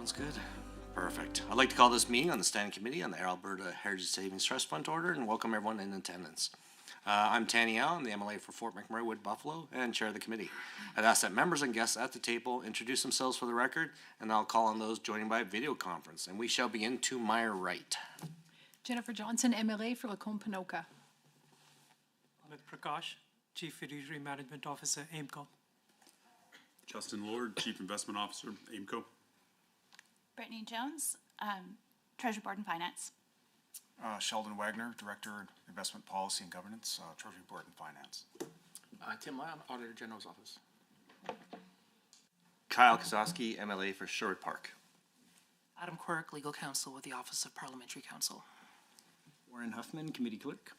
Sounds good. Perfect. I'd like to call this meeting on the Standing Committee on the Alberta Heritage Savings Trust Fund to order and welcome everyone in attendance. I'm Tanny Al, I'm the MLA for Fort McMurray Wood Buffalo and chair of the committee. I'd ask that members and guests at the table introduce themselves for the record, and I'll call on those joining by video conference. And we shall begin to my right. Jennifer Johnson, MLA for Lacombe-Panoka. Amit Prakash, Chief Fiduciary Management Officer, AIMCO. Justin Lord, Chief Investment Officer, AIMCO. Brittany Jones, Treasury Board and Finance. Sheldon Wagner, Director, Investment Policy and Governance, Treasury Board and Finance. Tim Lyon, Auditor General's Office. Kyle Kozowski, MLA for Sherwood Park. Adam Quirk, Legal Counsel with the Office of Parliamentary Counsel. Warren Huffman, Committee Clerk.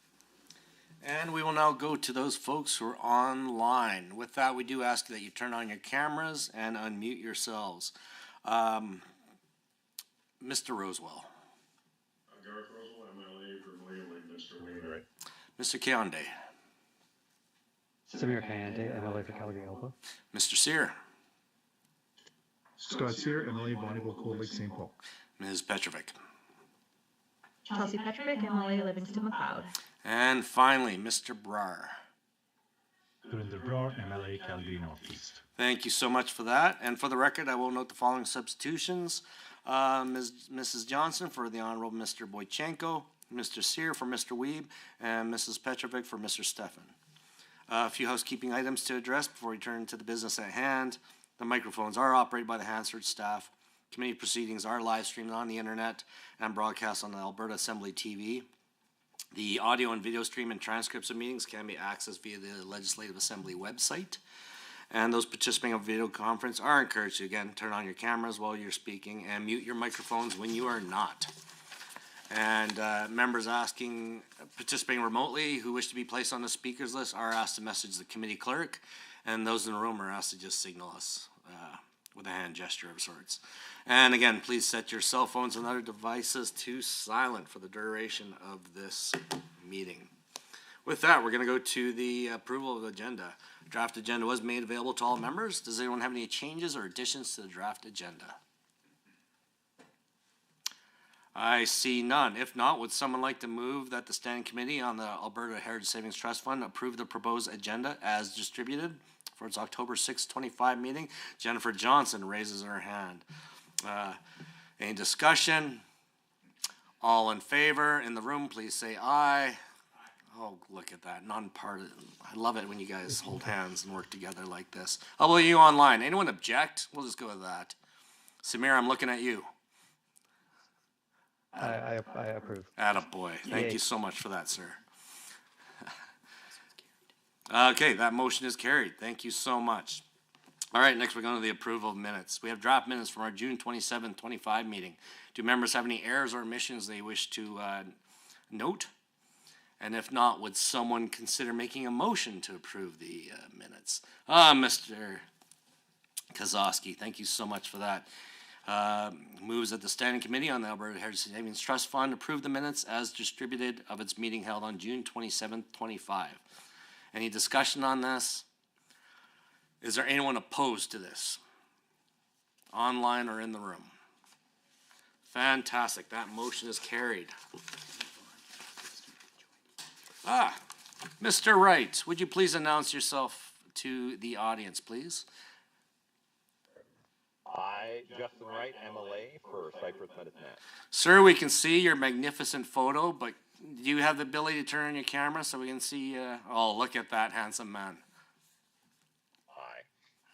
And we will now go to those folks who are online. With that, we do ask that you turn on your cameras and unmute yourselves. Mr. Rosewell. Garth Rosewell, MLA for William Mr. Wainwright. Mr. Keonde. Samir Kayande, MLA for Calgary Alpha. Mr. Sear. Scott Sear, MLA Bonneville Cold Lake St. Paul. Ms. Petrovic. Chelsea Petrovic, MLA Livingston McLeod. And finally, Mr. Brar. Gurinder Brar, MLA Calgary Northeast. Thank you so much for that. And for the record, I will note the following substitutions. Mrs. Johnson for the Honorable Mr. Boychenko, Mr. Sear for Mr. Weeb, and Mrs. Petrovic for Mr. Stefan. A few housekeeping items to address before we turn to the business at hand. The microphones are operated by the Hansard staff. Committee proceedings are live streamed on the internet and broadcast on the Alberta Assembly TV. The audio and video stream and transcripts of meetings can be accessed via the Legislative Assembly website. And those participating in video conference are encouraged to, again, turn on your cameras while you're speaking and mute your microphones when you are not. And members participating remotely who wish to be placed on the speakers list are asked to message the committee clerk, and those in the room are asked to just signal us with a hand gesture of sorts. And again, please set your cell phones and other devices to silent for the duration of this meeting. With that, we're going to go to the approval of the agenda. Draft agenda was made available to all members. Does anyone have any changes or additions to the draft agenda? I see none. If not, would someone like to move that the Standing Committee on the Alberta Heritage Savings Trust Fund approve the proposed agenda as distributed for its October 6, 2025 meeting? Jennifer Johnson raises her hand. Any discussion? All in favor in the room, please say aye. Oh, look at that, nonpartisan. I love it when you guys hold hands and work together like this. How about you online? Anyone object? We'll just go with that. Samir, I'm looking at you. I approve. Attaboy. Thank you so much for that, sir. Okay, that motion is carried. Thank you so much. All right, next we're going to the approval of minutes. We have draft minutes from our June 27, 25 meeting. Do members have any errors or omissions they wish to note? And if not, would someone consider making a motion to approve the minutes? Mr. Kozowski, thank you so much for that. Moves that the Standing Committee on the Alberta Heritage Savings Trust Fund approve the minutes as distributed of its meeting held on June 27th, 25. Any discussion on this? Is there anyone opposed to this? Online or in the room? Fantastic. That motion is carried. Mr. Wright, would you please announce yourself to the audience, please? I, Justin Wright, MLA for Cypress Medicine. Sir, we can see your magnificent photo, but do you have the ability to turn on your camera so we can see? Oh, look at that handsome man. Hi.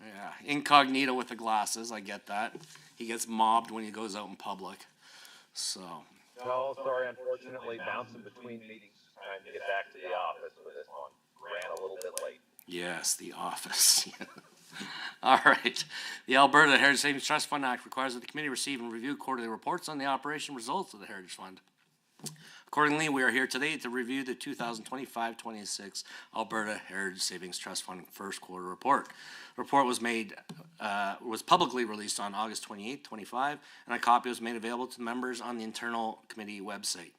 Yeah, incognito with the glasses, I get that. He gets mobbed when he goes out in public. So. No, sorry, unfortunately, bouncing between meetings, trying to get back to the office for this one. Ran a little bit late. Yes, the office. All right. The Alberta Heritage Savings Trust Fund Act requires that the committee receive and review quarterly reports on the operation results of the Heritage Fund. Accordingly, we are here today to review the 2025-26 Alberta Heritage Savings Trust Fund first quarter report. The report was publicly released on August 28, 25, and a copy was made available to members on the internal committee website.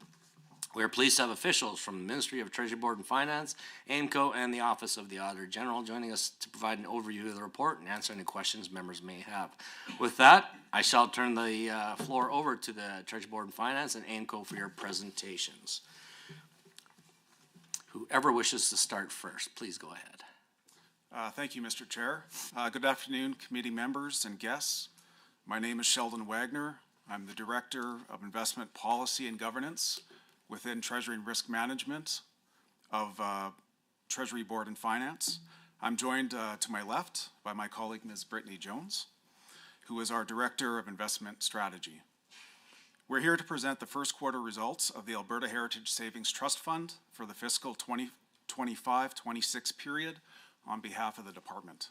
We are pleased to have officials from the Ministry of Treasury Board and Finance, AIMCO, and the Office of the Auditor General joining us to provide an overview of the report and answer any questions members may have. With that, I shall turn the floor over to the Treasury Board and Finance and AIMCO for your presentations. Whoever wishes to start first, please go ahead. Thank you, Mr. Chair. Good afternoon, committee members and guests. My name is Sheldon Wagner. I'm the Director of Investment Policy and Governance within Treasury and Risk Management of Treasury Board and Finance. I'm joined to my left by my colleague, Ms. Brittany Jones, who is our Director of Investment Strategy. We're here to present the first quarter results of the Alberta Heritage Savings Trust Fund for the fiscal 2025-26 period on behalf of the department.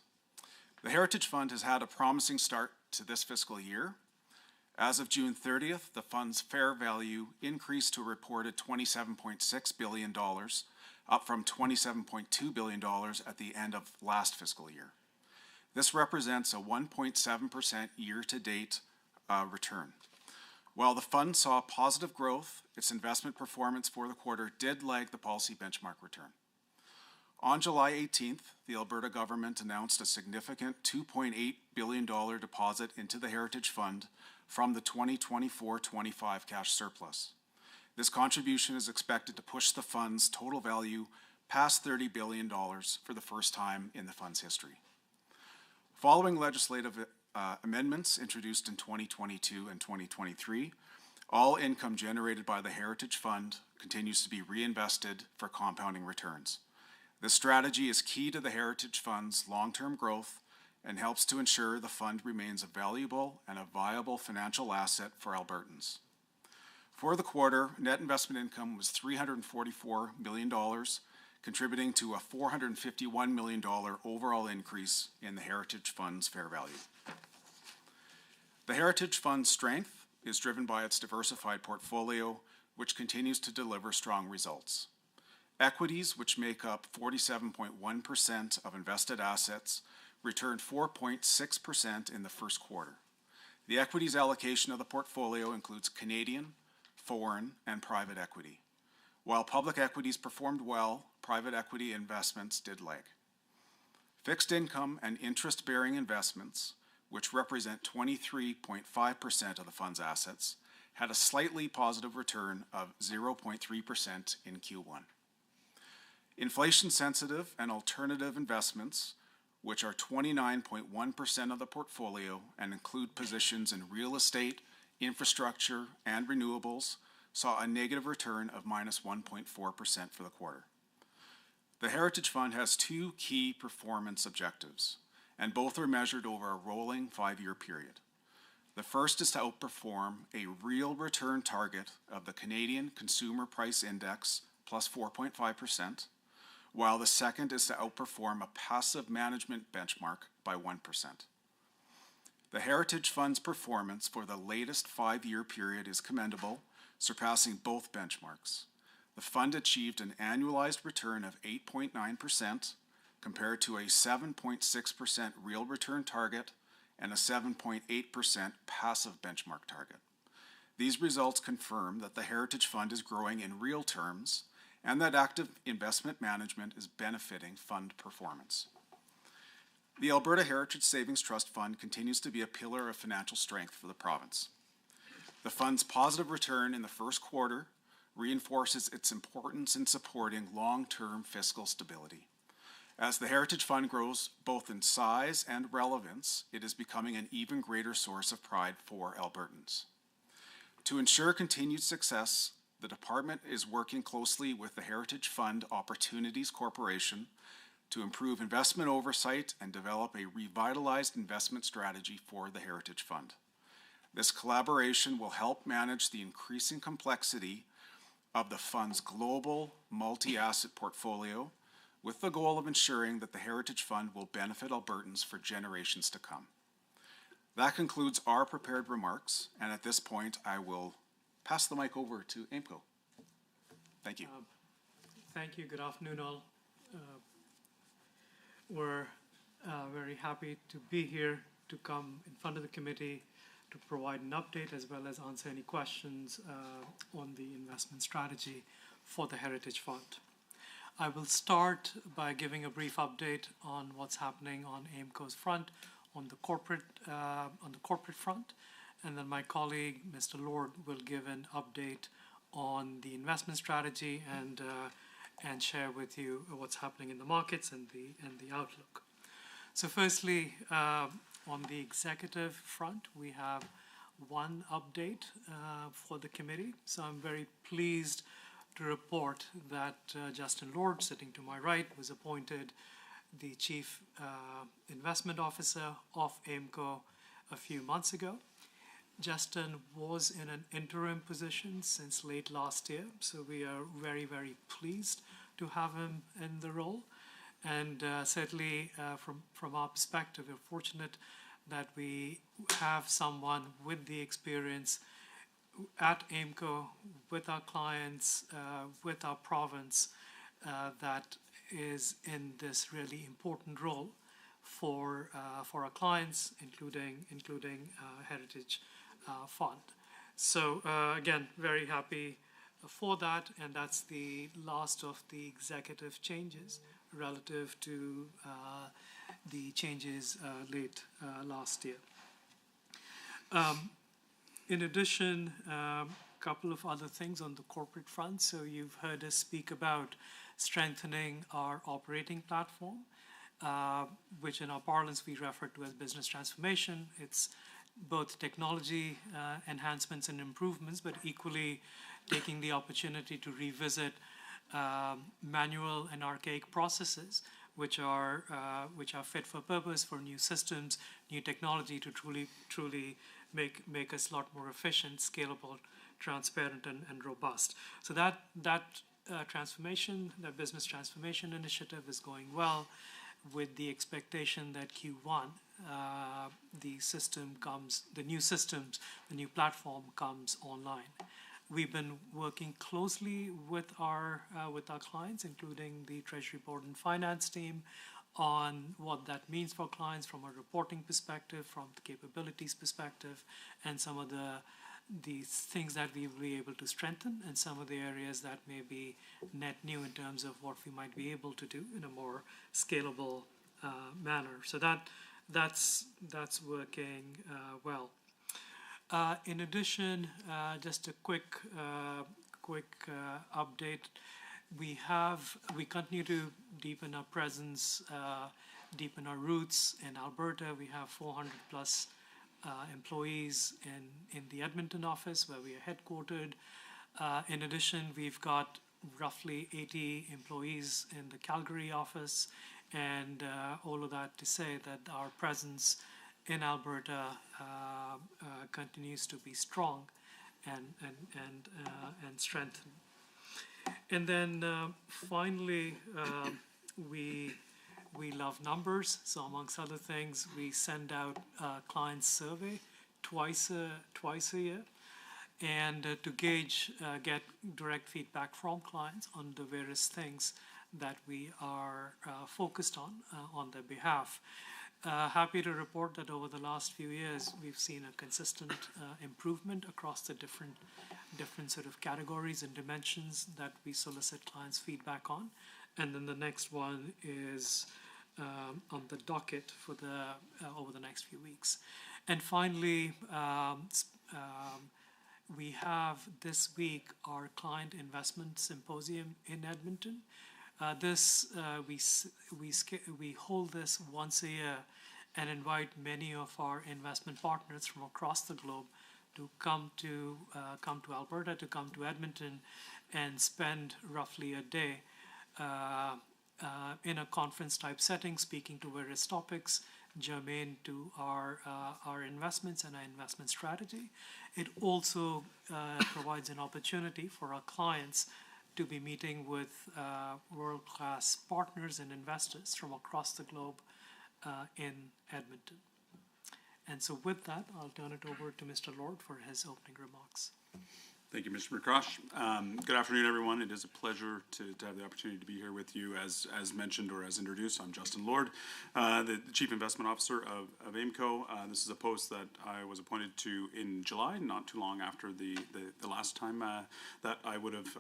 The Heritage Fund has had a promising start to this fiscal year. As of June 30th, the fund's fair value increased to a reported $27.6 billion, up from $27.2 billion at the end of last fiscal year. This represents a 1.7% year-to-date return. While the fund saw positive growth, its investment performance for the quarter did lag the policy benchmark return. On July 18th, the Alberta government announced a significant $2.8 billion deposit into the Heritage Fund from the 2024-25 cash surplus. This contribution is expected to push the fund's total value past $30 billion for the first time in the fund's history. Following legislative amendments introduced in 2022 and 2023, all income generated by the Heritage Fund continues to be reinvested for compounding returns. This strategy is key to the Heritage Fund's long-term growth and helps to ensure the fund remains a valuable and a viable financial asset for Albertans. For the quarter, net investment income was $344 million, contributing to a $451 million overall increase in the Heritage Fund's fair value. The Heritage Fund's strength is driven by its diversified portfolio, which continues to deliver strong results. Equities, which make up 47.1% of invested assets, returned 4.6% in the first quarter. The equities allocation of the portfolio includes Canadian, foreign, and private equity. While public equities performed well, private equity investments did lag. Fixed income and interest-bearing investments, which represent 23.5% of the fund's assets, had a slightly positive return of 0.3% in Q1. Inflation-sensitive and alternative investments, which are 29.1% of the portfolio and include positions in real estate, infrastructure, and renewables, saw a negative return of minus 1.4% for the quarter. The Heritage Fund has two key performance objectives, and both are measured over a rolling 5-year period. The first is to outperform a real return target of the Canadian Consumer Price Index plus 4.5%, while the second is to outperform a passive management benchmark by 1%. The Heritage Fund's performance for the latest 5-year period is commendable, surpassing both benchmarks. The fund achieved an annualized return of 8.9% compared to a 7.6% real return target and a 7.8% passive benchmark target. These results confirm that the Heritage Fund is growing in real terms and that active investment management is benefiting fund performance. The Alberta Heritage Savings Trust Fund continues to be a pillar of financial strength for the province. The fund's positive return in the first quarter reinforces its importance in supporting long-term fiscal stability. As the Heritage Fund grows both in size and relevance, it is becoming an even greater source of pride for Albertans. To ensure continued success, the department is working closely with the Heritage Fund Opportunities Corporation to improve investment oversight and develop a revitalized investment strategy for the Heritage Fund. This collaboration will help manage the increasing complexity of the fund's global multi-asset portfolio with the goal of ensuring that the Heritage Fund will benefit Albertans for generations to come. That concludes our prepared remarks, and at this point I will pass the mic over to AIMCO. Thank you. Thank you. Good afternoon, all. We're very happy to be here to come in front of the committee to provide an update as well as answer any questions on the investment strategy for the Heritage Fund. I will start by giving a brief update on what's happening on AIMCO's front, on the corporate front, and then my colleague, Mr. Lord, will give an update on the investment strategy and share with you what's happening in the markets and the outlook. So firstly, on the executive front, we have one update for the committee. So I'm very pleased to report that Justin Lord, sitting to my right, was appointed the Chief Investment Officer of AIMCO a few months ago. Justin was in an interim position since late last year, so we are very, very pleased to have him in the role. And certainly from our perspective, we're fortunate that we have someone with the experience at AIMCO, with our clients, with our province, that is in this really important role for our clients, including Heritage Fund. So again, very happy for that, and that's the last of the executive changes relative to the changes late last year. In addition, a couple of other things on the corporate front. So you've heard us speak about strengthening our operating platform, which in our parlance we refer to as business transformation. It's both technology enhancements and improvements, but equally taking the opportunity to revisit manual and archaic processes, which are fit for purpose for new systems, new technology to truly make us a lot more efficient, scalable, transparent, and robust. So that transformation, that business transformation initiative is going well, with the expectation that Q1 the new platform comes online. We've been working closely with our clients, including the Treasury Board and Finance team, on what that means for clients from a reporting perspective, from the capabilities perspective, and some of the things that we will be able to strengthen, and some of the areas that may be net new in terms of what we might be able to do in a more scalable manner. So that's working well. In addition, just a quick update. We continue to deepen our presence, deepen our roots in Alberta. We have 400 plus employees in the Edmonton office where we are headquartered. In addition, we've got roughly 80 employees in the Calgary office, and all of that to say that our presence in Alberta continues to be strong and strengthened. And then finally, we love numbers. So amongst other things, we send out a client survey twice a year, and to get direct feedback from clients on the various things that we are focused on their behalf. Happy to report that over the last few years, we've seen a consistent improvement across the different sort of categories and dimensions that we solicit clients' feedback on. And then the next one is on the docket for over the next few weeks. And finally, we have this week our Client Investment Symposium in Edmonton. We hold this once a year and invite many of our investment partners from across the globe to come to Alberta, to come to Edmonton, and spend roughly a day in a conference type setting, speaking to various topics germane to our investments and our investment strategy. It also provides an opportunity for our clients to be meeting with world-class partners and investors from across the globe in Edmonton. And so with that, I'll turn it over to Mr. Lord for his opening remarks. Thank you, Mr. McCrosh. Good afternoon, everyone. It is a pleasure to have the opportunity to be here with you. As mentioned or as introduced, I'm Justin Lord, the Chief Investment Officer of AIMCO. This is a post that I was appointed to in July, not too long after the last time that I would have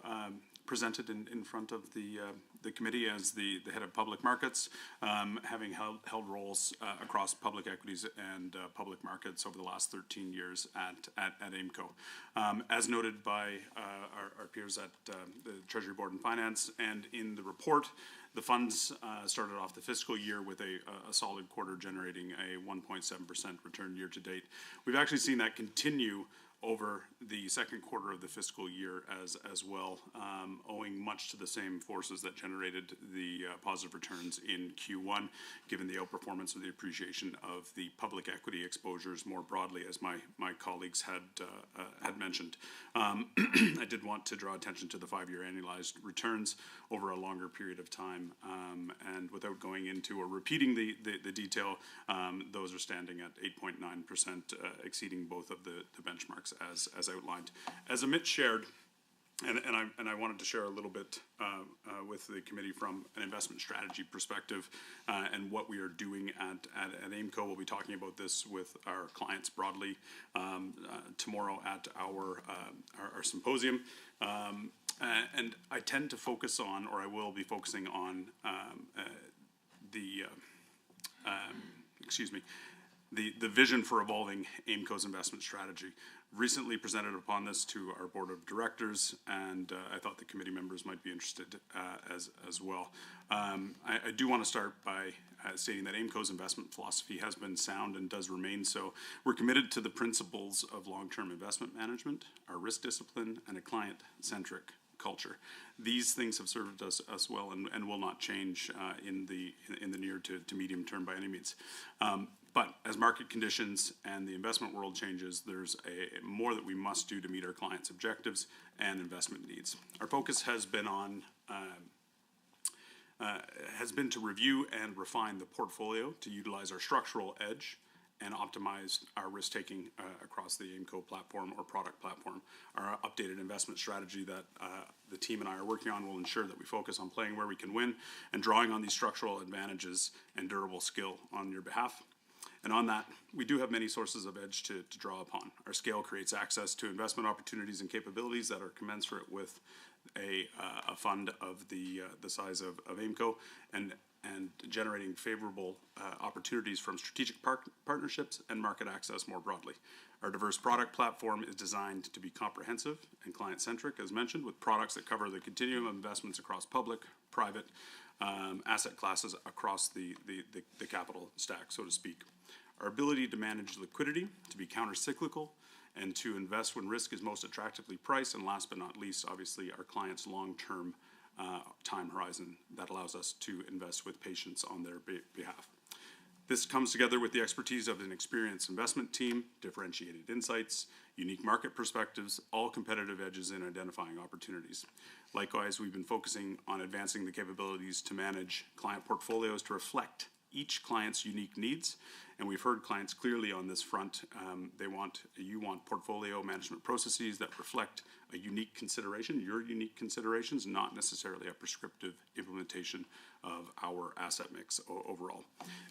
presented in front of the committee as the head of public markets, having held roles across public equities and public markets over the last 13 years at AIMCO. As noted by our peers at the Treasury Board and Finance, and in the report, the funds started off the fiscal year with a solid quarter, generating a 1.7% return year to date. We've actually seen that continue over the second quarter of the fiscal year as well, owing much to the same forces that generated the positive returns in Q1, given the outperformance of the appreciation of the public equity exposures more broadly, as my colleagues had mentioned. I did want to draw attention to the 5-year annualized returns over a longer period of time, and without going into or repeating the detail, those are standing at 8.9%, exceeding both of the benchmarks as outlined. As Amit shared, and I wanted to share a little bit with the committee from an investment strategy perspective, and what we are doing at AIMCO. We'll be talking about this with our clients broadly tomorrow at our symposium. And I tend to focus on, or I will be focusing on, the vision for evolving AIMCO's investment strategy. Recently presented upon this to our board of directors, and I thought the committee members might be interested as well. I do want to start by stating that AIMCO's investment philosophy has been sound and does remain so. We're committed to the principles of long-term investment management, our risk discipline, and a client-centric culture. These things have served us well and will not change in the near to medium term by any means. But as market conditions and the investment world changes, there's more that we must do to meet our clients' objectives and investment needs. Our focus has been to review and refine the portfolio to utilize our structural edge and optimize our risk-taking across the AIMCO platform or product platform. Our updated investment strategy that the team and I are working on will ensure that we focus on playing where we can win and drawing on these structural advantages and durable skill on your behalf. And on that, we do have many sources of edge to draw upon. Our scale creates access to investment opportunities and capabilities that are commensurate with a fund of the size of AIMCO, and generating favorable opportunities from strategic partnerships and market access more broadly. Our diverse product platform is designed to be comprehensive and client-centric, as mentioned, with products that cover the continuum of investments across public, private, asset classes across the capital stack, so to speak. Our ability to manage liquidity, to be counter-cyclical, and to invest when risk is most attractively priced, and last but not least, obviously, our clients' long-term time horizon that allows us to invest with patience on their behalf. This comes together with the expertise of an experienced investment team, differentiated insights, unique market perspectives, all competitive edges in identifying opportunities. Likewise, we've been focusing on advancing the capabilities to manage client portfolios to reflect each client's unique needs, and we've heard clients clearly on this front. You want portfolio management processes that reflect a unique consideration, your unique considerations, not necessarily a prescriptive implementation of our asset mix overall.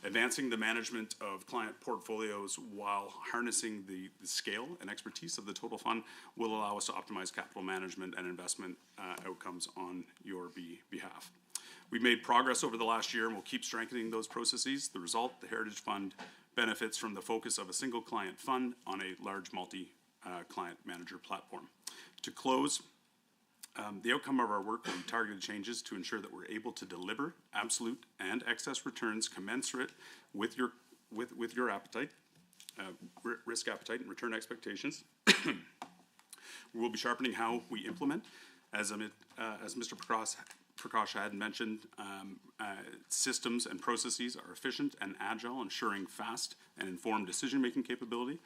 Advancing the management of client portfolios while harnessing the scale and expertise of the total fund will allow us to optimize capital management and investment outcomes on your behalf. We've made progress over the last year and we'll keep strengthening those processes. The result, the Heritage Fund benefits from the focus of a single client fund on a large multi-client manager platform. To close, the outcome of our work will be targeted changes to ensure that we're able to deliver absolute and excess returns commensurate with your appetite, risk appetite and return expectations. We'll be sharpening how we implement, as Mr. Prakash had mentioned, systems and processes are efficient and agile, ensuring fast and informed decision-making capability.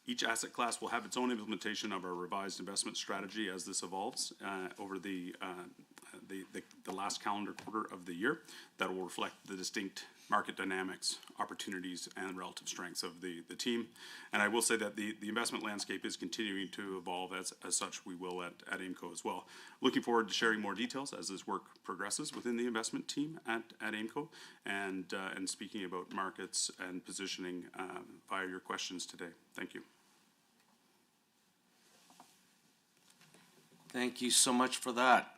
Each asset class will have its own implementation of our revised investment strategy as this evolves over the last calendar quarter of the year. That will reflect the distinct market dynamics, opportunities, and relative strengths of the team. And I will say that the investment landscape is continuing to evolve. As such, we will at AIMCO as well. Looking forward to sharing more details as this work progresses within the investment team at AIMCO, and speaking about markets and positioning via your questions today. Thank you. Thank you so much for that.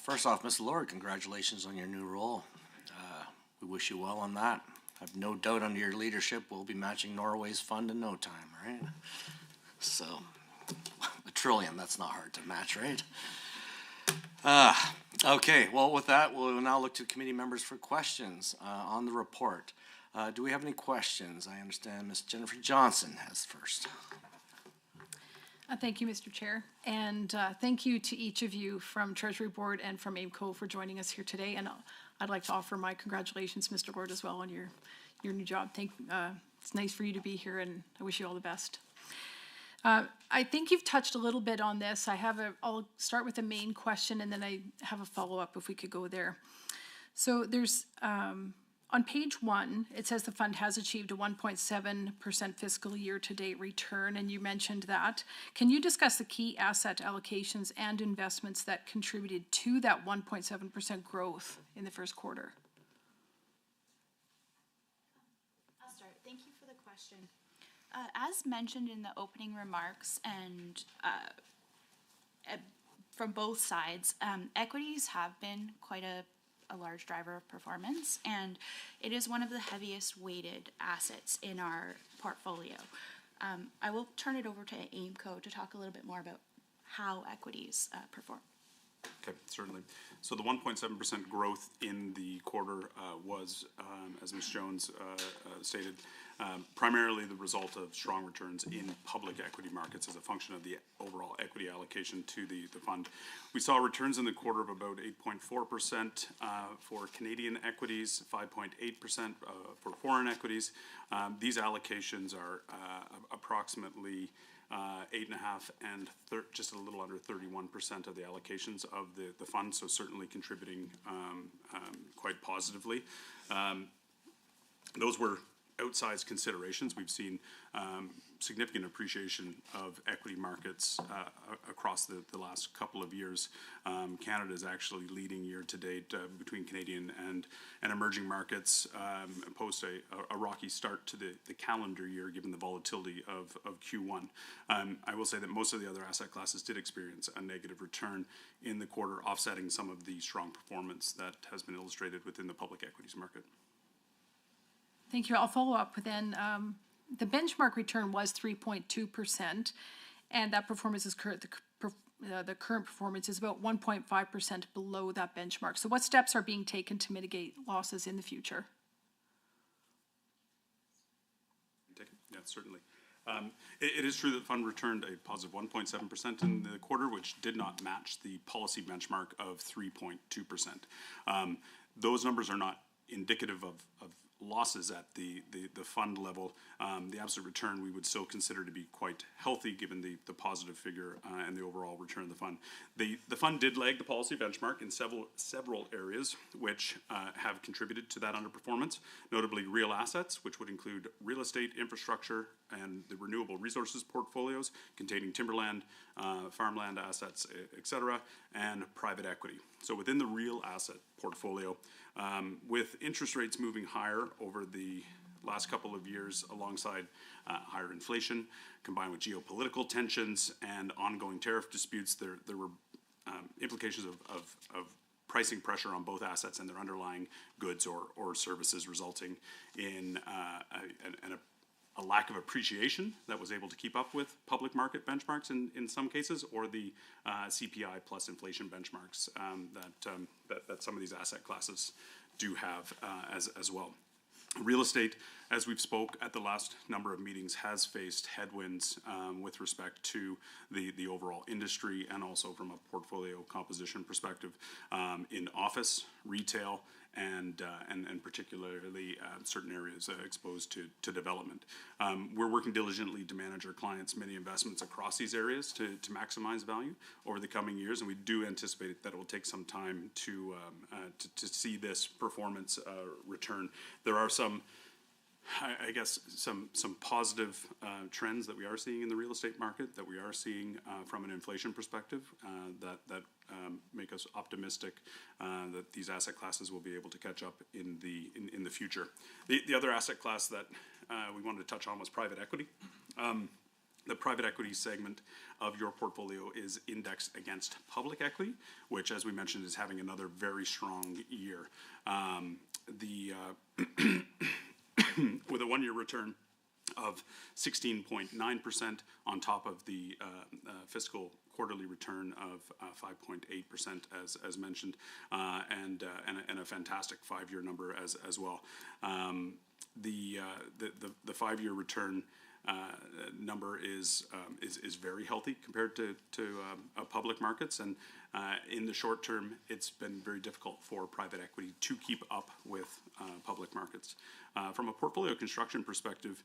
First off, Ms. Lord, congratulations on your new role. We wish you well on that. I have no doubt under your leadership we'll be matching Norway's fund in no time, right? So, $1 trillion, that's not hard to match, right? Okay, well, with that, we'll now look to committee members for questions on the report. Do we have any questions? I understand Ms. Jennifer Johnson has first. Thank you, Mr. Chair. And thank you to each of you from Treasury Board and from AIMCO for joining us here today. And I'd like to offer my congratulations, Mr. Lord, as well on your new job. It's nice for you to be here, and I wish you all the best. I think you've touched a little bit on this. I'll start with the main question, and then I have a follow-up if we could go there. So there's, on page 1, it says the fund has achieved a 1.7% fiscal year-to-date return, and you mentioned that. Can you discuss the key asset allocations and investments that contributed to that 1.7% growth in the first quarter? I'll start. Thank you for the question. As mentioned in the opening remarks and from both sides, equities have been quite a large driver of performance, and it is one of the heaviest weighted assets in our portfolio. I will turn it over to AIMCO to talk a little bit more about how equities perform. Okay, certainly. So the 1.7% growth in the quarter was, as Ms. Jones stated, primarily the result of strong returns in public equity markets as a function of the overall equity allocation to the fund. We saw returns in the quarter of about 8.4% for Canadian equities, 5.8% for foreign equities. These allocations are approximately 8.5% and just a little under 31% of the allocations of the fund, so certainly contributing quite positively. Those were outsized considerations. We've seen significant appreciation of equity markets across the last couple of years. Canada is actually leading year to date between Canadian and emerging markets post a rocky start to the calendar year given the volatility of Q1. I will say that most of the other asset classes did experience a negative return in the quarter, offsetting some of the strong performance that has been illustrated within the public equities market. Thank you. I'll follow up with then. The benchmark return was 3.2%, and that performance is the current performance is about 1.5% below that benchmark. So what steps are being taken to mitigate losses in the future? Yeah, certainly. It is true that the fund returned a positive 1.7% in the quarter, which did not match the policy benchmark of 3.2%. Those numbers are not indicative of losses at the fund level. The absolute return we would still consider to be quite healthy given the positive figure and the overall return of the fund. The fund did lag the policy benchmark in several areas which have contributed to that underperformance, notably real assets, which would include real estate, infrastructure, and the renewable resources portfolios containing timberland, farmland assets, etc., and private equity. So within the real asset portfolio, with interest rates moving higher over the last couple of years alongside higher inflation, combined with geopolitical tensions and ongoing tariff disputes, there were implications of pricing pressure on both assets and their underlying goods or services, resulting in a lack of appreciation that was able to keep up with public market benchmarks in some cases, or the CPI plus inflation benchmarks that some of these asset classes do have as well. Real estate, as we've spoke at the last number of meetings, has faced headwinds with respect to the overall industry and also from a portfolio composition perspective in office, retail, and particularly certain areas exposed to development. We're working diligently to manage our clients' many investments across these areas to maximize value over the coming years, and we do anticipate that it will take some time to see this performance return. There are some, I guess, some positive trends that we are seeing in the real estate market, that we are seeing from an inflation perspective, that make us optimistic that these asset classes will be able to catch up in the future. The other asset class that we wanted to touch on was private equity. The private equity segment of your portfolio is indexed against public equity, which, as we mentioned, is having another very strong year. With a one-year return of 16.9% on top of the fiscal quarterly return of 5.8%, as mentioned, and a fantastic five-year number as well. The 5-year return number is very healthy compared to public markets, and in the short term, it's been very difficult for private equity to keep up with public markets. From a portfolio construction perspective,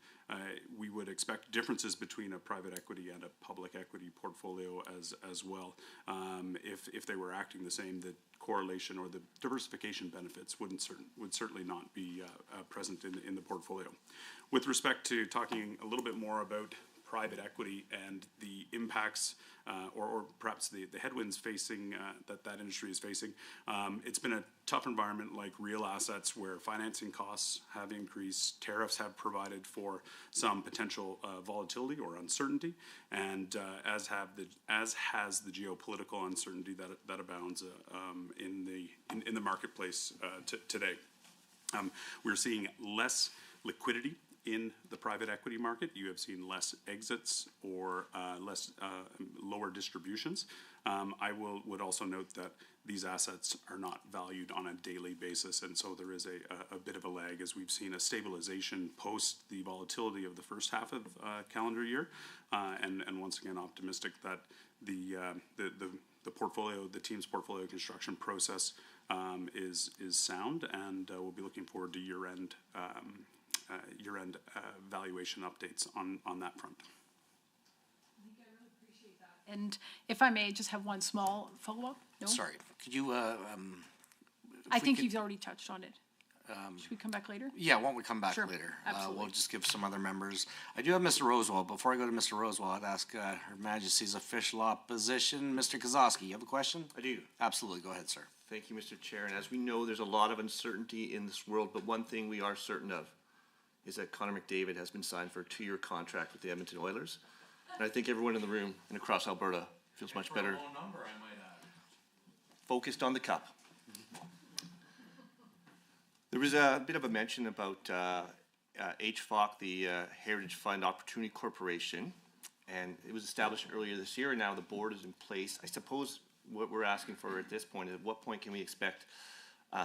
we would expect differences between a private equity and a public equity portfolio as well. If they were acting the same, the correlation or the diversification benefits would certainly not be present in the portfolio. With respect to talking a little bit more about private equity and the impacts or perhaps the headwinds facing that industry is facing, it's been a tough environment like real assets where financing costs have increased, tariffs have provided for some potential volatility or uncertainty, and as has the geopolitical uncertainty that abounds in the marketplace today. We're seeing less liquidity in the private equity market. You have seen less exits or lower distributions. I would also note that these assets are not valued on a daily basis, and so there is a bit of a lag as we've seen a stabilization post the volatility of the first half of calendar year, and once again optimistic that the portfolio, the team's portfolio construction process is sound, and we'll be looking forward to year-end valuation updates on that front. And if I may, just have one small follow-up? No? Sorry, could you? I think you've already touched on it. Should we come back later? Yeah, why don't we come back Sure, later? absolutely. We'll just give some other members. I do have Mr. Rosewell. Before I go to Mr. Rosewell, I'd ask Her Majesty's official opposition, Mr. Kozowski. You have a question? I do. Absolutely. Go ahead, sir. Thank you, Mr. Chair. And as we know, there's a lot of uncertainty in this world, but one thing we are certain of is that Connor McDavid has been signed for a 2-year contract with the Edmonton Oilers. And I think everyone in the room and across Alberta feels much better. Focused on the cup. There was a bit of a mention about HFOC, the Heritage Fund Opportunity Corporation, and it was established earlier this year, and now the board is in place. I suppose what we're asking for at this point is, at what point can we expect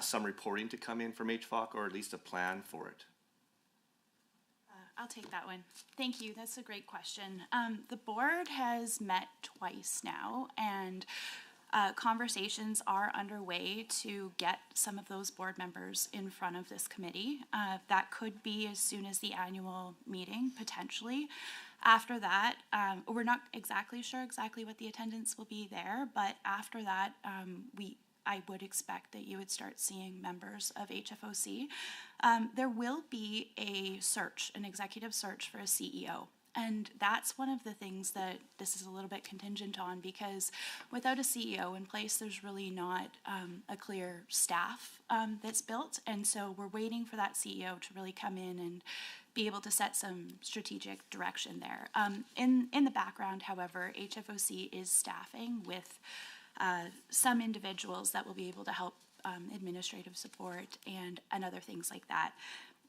some reporting to come in from HFOC, or at least a plan for it? I'll take that one. Thank you. That's a great question. The board has met twice now, and conversations are underway to get some of those board members in front of this committee. That could be as soon as the annual meeting, potentially. After that, we're not exactly sure exactly what the attendance will be there, but after that, I would expect that you would start seeing members of HFOC. There will be a search, an executive search for a CEO. And that's one of the things that this is a little bit contingent on, because without a CEO in place, there's really not a clear staff that's built. And so we're waiting for that CEO to really come in and be able to set some strategic direction there. In the background, however, HFOC is staffing with some individuals that will be able to help administrative support and other things like that.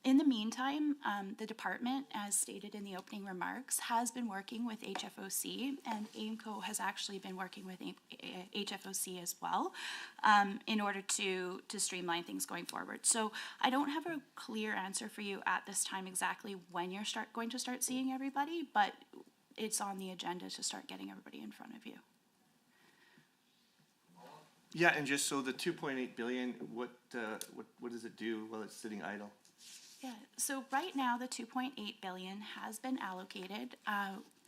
In the meantime, the department, as stated in the opening remarks, has been working with HFOC, and AIMCO has actually been working with HFOC as well in order to streamline things going forward. So I don't have a clear answer for you at this time exactly when you're going to start seeing everybody, but it's on the agenda to start getting everybody in front of you. Yeah, and just so the 2.8 billion, what does it do while it's sitting idle? Yeah, so right now the 2.8 billion has been allocated.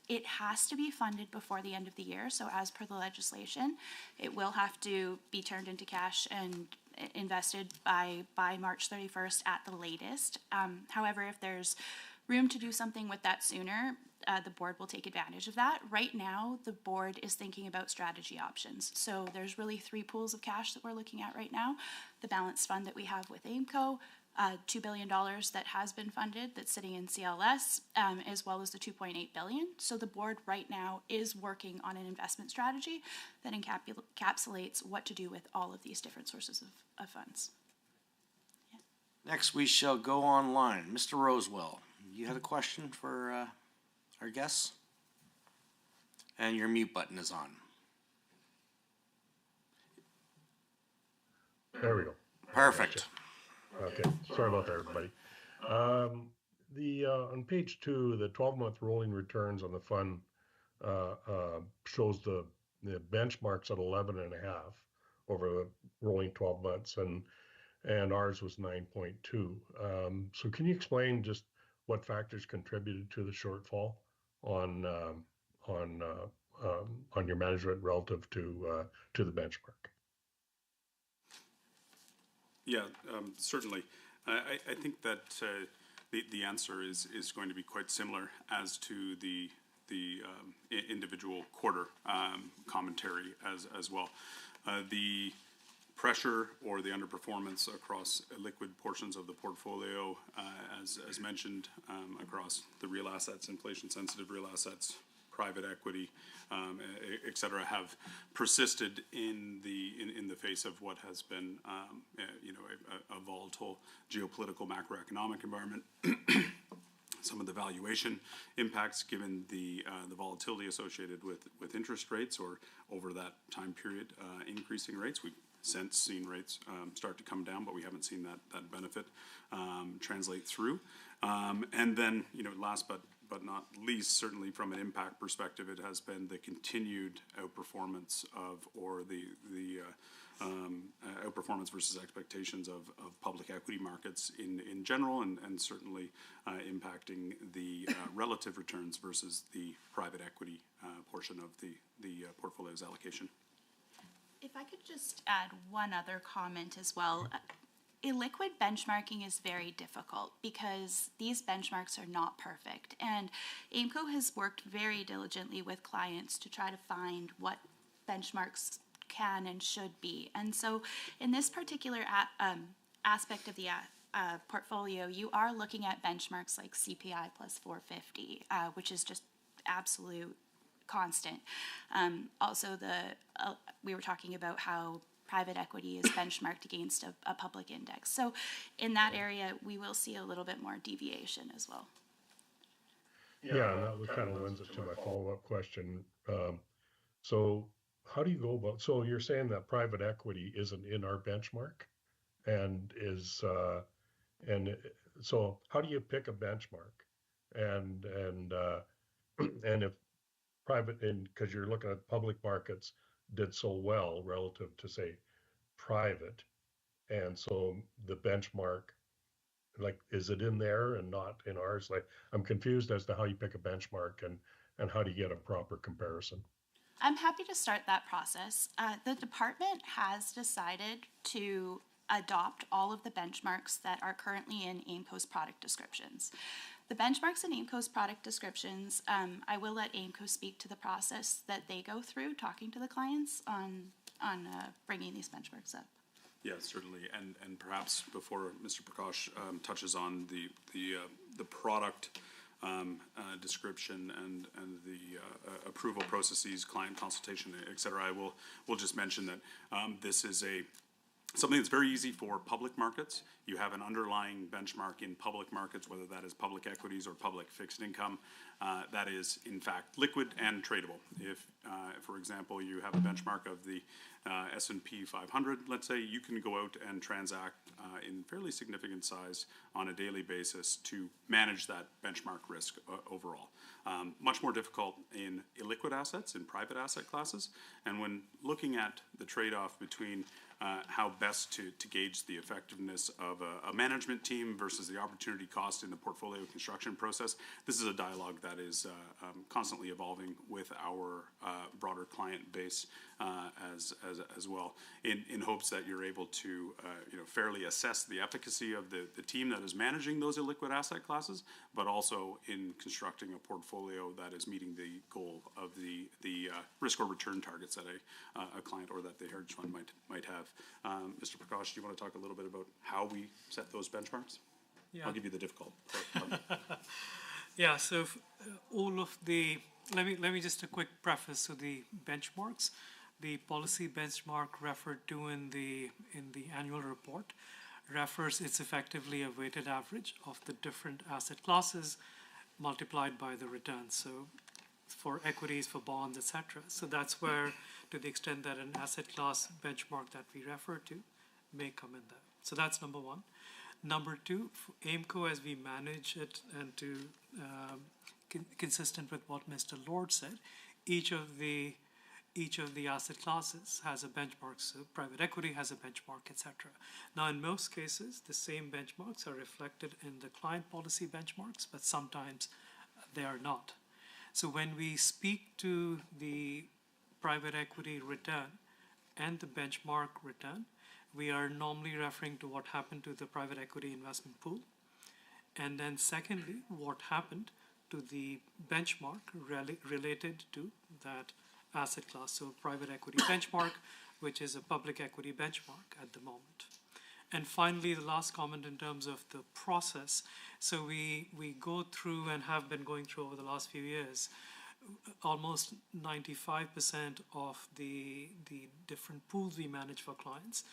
It has to be funded before the end of the year, so as per the legislation, it will have to be turned into cash and invested by March 31st at the latest. However, if there's room to do something with that sooner, the board will take advantage of that. Right now, the board is thinking about strategy options. So there's really 3 pools of cash that we're looking at right now. The balanced fund that we have with AIMCO, $2 billion that has been funded that's sitting in CLS, as well as the 2.8 billion. So the board right now is working on an investment strategy that encapsulates what to do with all of these different sources of funds. Yeah. Next, we shall go online. Mr. Rosewell, you had a question for our guests? And your mute button is on. There we go. Perfect. Okay, sorry about that, everybody. On page 2, the 12-month rolling returns on the fund shows the benchmarks at 11.5 over the rolling 12 months, and ours was 9.2. So can you explain just what factors contributed to the shortfall on your management relative to the benchmark? Yeah, certainly. I think that the answer is going to be quite similar as to the individual quarter commentary as well. The pressure or the underperformance across liquid portions of the portfolio, as mentioned, across the real assets, inflation-sensitive real assets, private equity, et cetera, have persisted in the face of what has been, a volatile geopolitical macroeconomic environment. Some of the valuation impacts, given the volatility associated with interest rates, or over that time period, increasing rates. We've since seen rates start to come down, but we haven't seen that benefit translate through. And then, last but not least, certainly from an impact perspective, it has been the continued outperformance or the outperformance versus expectations of public equity markets in general, and certainly impacting the relative returns versus the private equity portion of the portfolio's allocation. If I could just add one other comment as well. Illiquid benchmarking is very difficult because these benchmarks are not perfect, and AIMCO has worked very diligently with clients to try to find what benchmarks can and should be. And so in this particular aspect of the portfolio, you are looking at benchmarks like CPI plus 450, which is just absolute constant. Also, we were talking about how private equity is benchmarked against a public index. So in that area, we will see a little bit more deviation as well. Yeah, and that kind of lends it to my follow-up question. So how do you go about, so you're saying that private equity isn't in our benchmark, and so how do you pick a benchmark? And if private, because you're looking at public markets did so well relative to, say, private, and so the benchmark, like, is it in there and not in ours? Like, I'm confused as to how you pick a benchmark and how do you get a proper comparison. I'm happy to start that process. The department has decided to adopt all of the benchmarks that are currently in AIMCO's product descriptions. The benchmarks in AIMCO's product descriptions, I will let AIMCO speak to the process that they go through talking to the clients on bringing these benchmarks up. Yes, certainly, and perhaps before Mr. Prakash touches on the product description and the approval processes, client consultation, et cetera, we'll just mention that this is something that's very easy for public markets. You have an underlying benchmark in public markets, whether that is public equities or public fixed income, that is in fact liquid and tradable. If, for example, you have a benchmark of the S&P 500, let's say, you can go out and transact in fairly significant size on a daily basis to manage that benchmark risk overall. Much more difficult in illiquid assets, in private asset classes. And when looking at the trade-off between how best to gauge the effectiveness of a management team versus the opportunity cost in the portfolio construction process, this is a dialogue that is constantly evolving with our broader client base as well, in hopes that you're able to fairly assess the efficacy of the team that is managing those illiquid asset classes, but also in constructing a portfolio that is meeting the goal of the risk or return targets that a client or that the heritage fund might have. Mr. Prakash, do you want to talk a little bit about how we set those benchmarks? Yeah. I'll give you the difficult part. Yeah, so all of the, let me just a quick preface to the benchmarks. The policy benchmark referred to in the annual report it's effectively a weighted average of the different asset classes multiplied by the returns. So for equities, for bonds, etc. So that's where, to the extent that an asset class benchmark that we refer to may come in there. So that's number one. Number two, for AIMCO, as we manage it and to consistent with what Mr. Lord said, each of the asset classes has a benchmark. So private equity has a benchmark, etc. Now, in most cases, the same benchmarks are reflected in the client policy benchmarks, but sometimes they are not. So when we speak to the private equity return and the benchmark return, we are normally referring to what happened to the private equity investment pool. And then secondly, what happened to the benchmark related to that asset class. So private equity benchmark, which is a public equity benchmark at the moment. And finally, the last comment in terms of the process. So we go through and have been going through over the last few years, almost 95% of the different pools we manage for clients,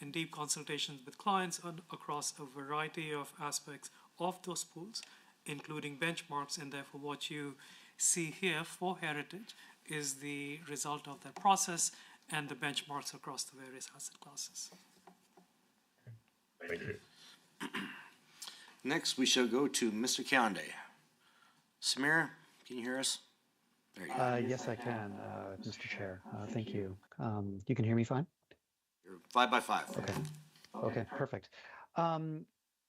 in deep consultations with clients across a variety of aspects of those pools, including benchmarks. And therefore, what you see here for Heritage is the result of that process and the benchmarks across the various asset classes. Thank you. Next, we shall go to Mr. Kyande. Samir, can you hear us? There you go. Yes, I can, Mr. Chair. Thank you. You can hear me fine? You're 5 by 5. Okay, perfect.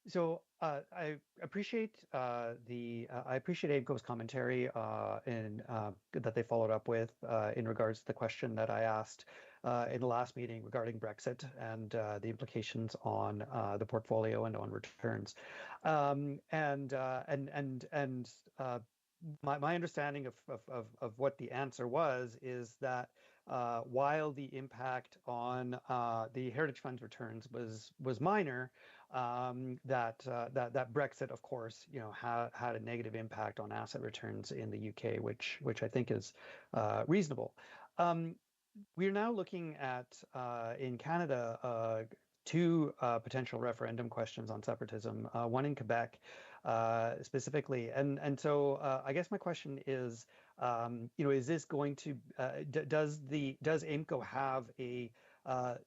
So I appreciate AIMCO's commentary and that they followed up with in regards to the question that I asked in the last meeting regarding Brexit and the implications on the portfolio and on returns. My understanding of what the answer was is that while the impact on the Heritage Fund's returns was minor, that Brexit, of course, had a negative impact on asset returns in the UK, which I think is reasonable. We're now looking at in Canada two potential referendum questions on separatism, one in Quebec specifically, and so I guess my question is, is this going to does AIMCO have a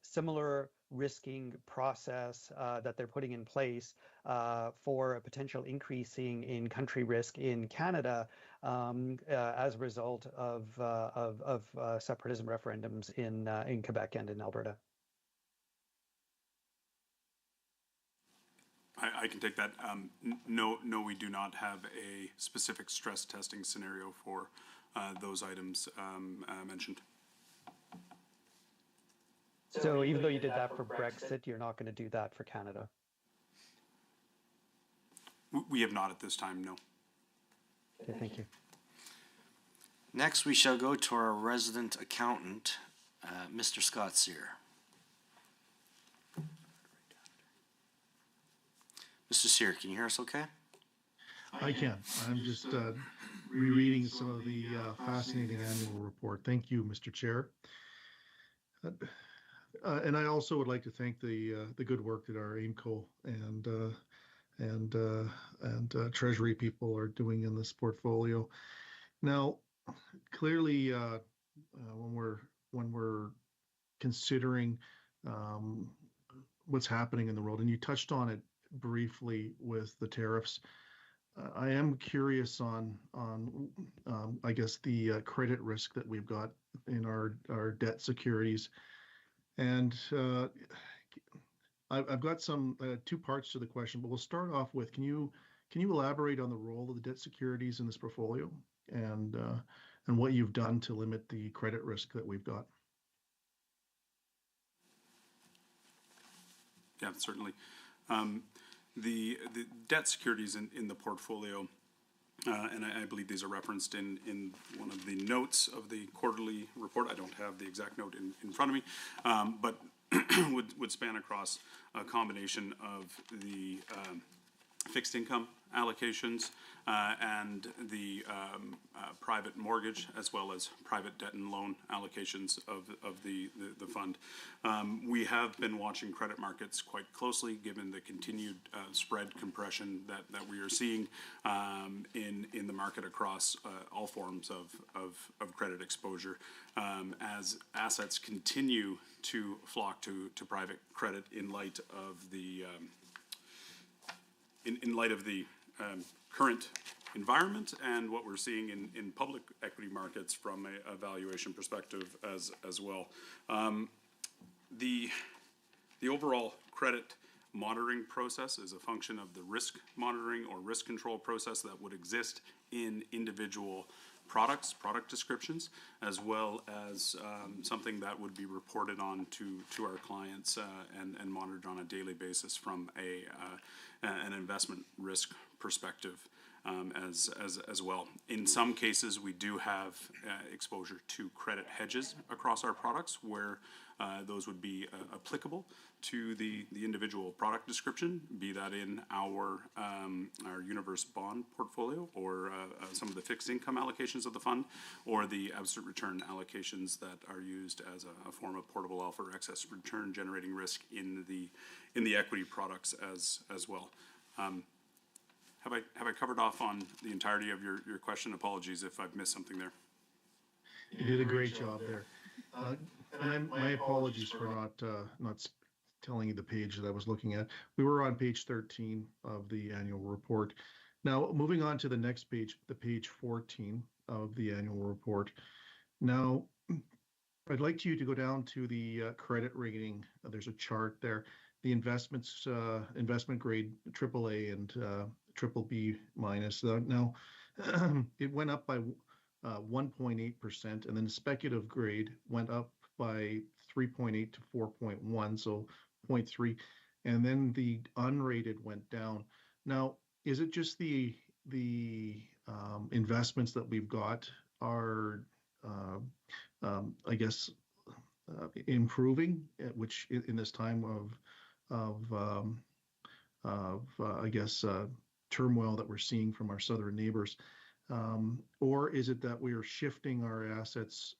similar risking process that they're putting in place for a potential increasing in country risk in Canada as a result of separatism referendums in Quebec and in Alberta? I can take that. No, we do not have a specific stress testing scenario for those items mentioned. So even though you did that for Brexit, you're not going to do that for Canada? We have not at this time, no. Okay, thank you. Next, we shall go to our resident accountant, Mr. Scott Sear. Mr. Sear, can you hear us okay? I can. I'm just rereading some of the fascinating annual report. Thank you, Mr. Chair. And I also would like to thank the good work that our AIMCO and Treasury people are doing in this portfolio. Now, clearly, when we're considering what's happening in the world, and you touched on it briefly with the tariffs, I am curious on I guess the credit risk that we've got in our debt securities, and I've got some two parts to the question, but we'll start off with can you elaborate on the role of the debt securities in this portfolio and what you've done to limit the credit risk that we've got? Yeah, certainly. The debt securities in the portfolio, and I believe these are referenced in one of the notes of the quarterly report. I don't have the exact note in front of me, but would span across a combination of the fixed income allocations and the private mortgage, as well as private debt and loan allocations of the fund. We have been watching credit markets quite closely, given the continued spread compression that we are seeing in the market across all forms of credit exposure, as assets continue to flock to private credit in light of the current environment and what we're seeing in public equity markets from a valuation perspective as well. The overall credit monitoring process is a function of the risk monitoring or risk control process that would exist in individual products, product descriptions, as well as something that would be reported on to our clients and monitored on a daily basis from an investment risk perspective as well. In some cases, we do have exposure to credit hedges across our products where those would be applicable to the individual product description, be that in our universe bond portfolio or some of the fixed income allocations of the fund, or the absolute return allocations that are used as a form of portable alpha or excess return generating risk in the equity products as well. Have I covered off on the entirety of your question? Apologies if I've missed something there. You did a great job there. And my apologies for not telling you the page that I was looking at. We were on page 13 of the annual report. Now, moving on to the next page, the page 14 of the annual report. Now, I'd like you to go down to the credit rating. There's a chart there. The investments, investment grade AAA and BBB minus. Now, it went up by 1.8%, and then the speculative grade went up by 3.8 to 4.1, so 0.3, and then the unrated went down. Now, is it just the investments that we've got are, I guess, improving, which in this time of I guess turmoil that we're seeing from our southern neighbors, or is it that we are shifting our assets